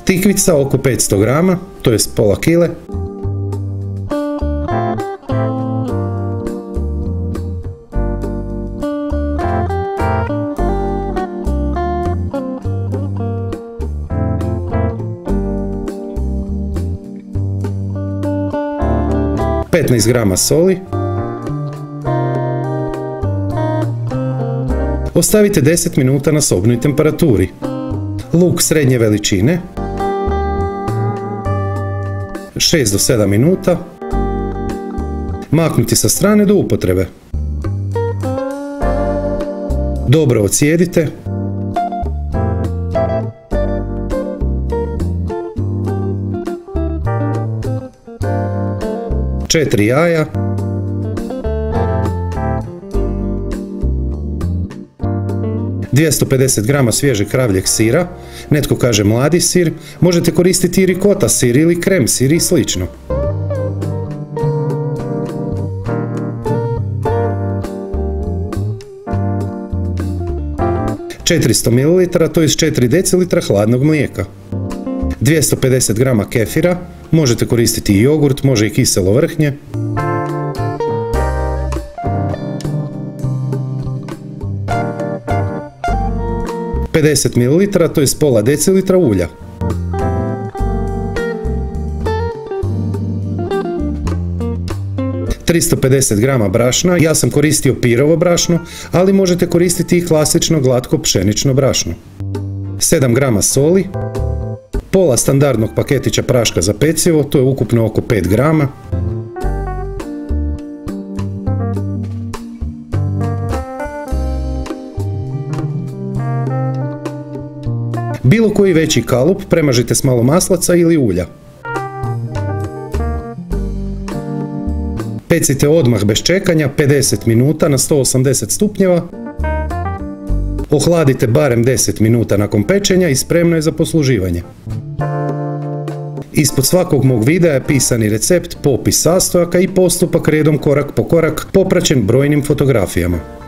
Tikvica oko 500 grama, to je pola kile. Petnaest grama soli. Ostavite 10 minuta na sobnoj temperaturi. Luk srednje veličine 6 do 7 minuta. Maknuti sa strane do upotrebe. Dobro ocijedite. Četiri jaja. ...250 grama svježeg kravljeg sira, netko kaže mladi sir, možete koristiti i rikota sir ili krem sir i slično. ...400 ml, to je 4 decilitra hladnog mlijeka. 250 grama kefira, možete koristiti i jogurt, može i kiselo vrhnje. 50 ml, to je pola decilitra ulja. ...350 grama brašna, ja sam koristio pirovo brašno, ali možete koristiti i klasično glatko pšenično brašno. 7 grama soli, pola standardnog paketića praška za pecivo, to je ukupno oko 5 grama. Bilo koji veći kalup premažite s malo maslaca ili ulja. Pecite odmah bez čekanja 50 minuta na 180 stupnjeva. Ohladite barem 10 minuta nakon pečenja i spremno je za posluživanje. Ispod svakog mog videa je pisani recept, popis sastojaka i postupak redom korak po korak popraćen brojnim fotografijama.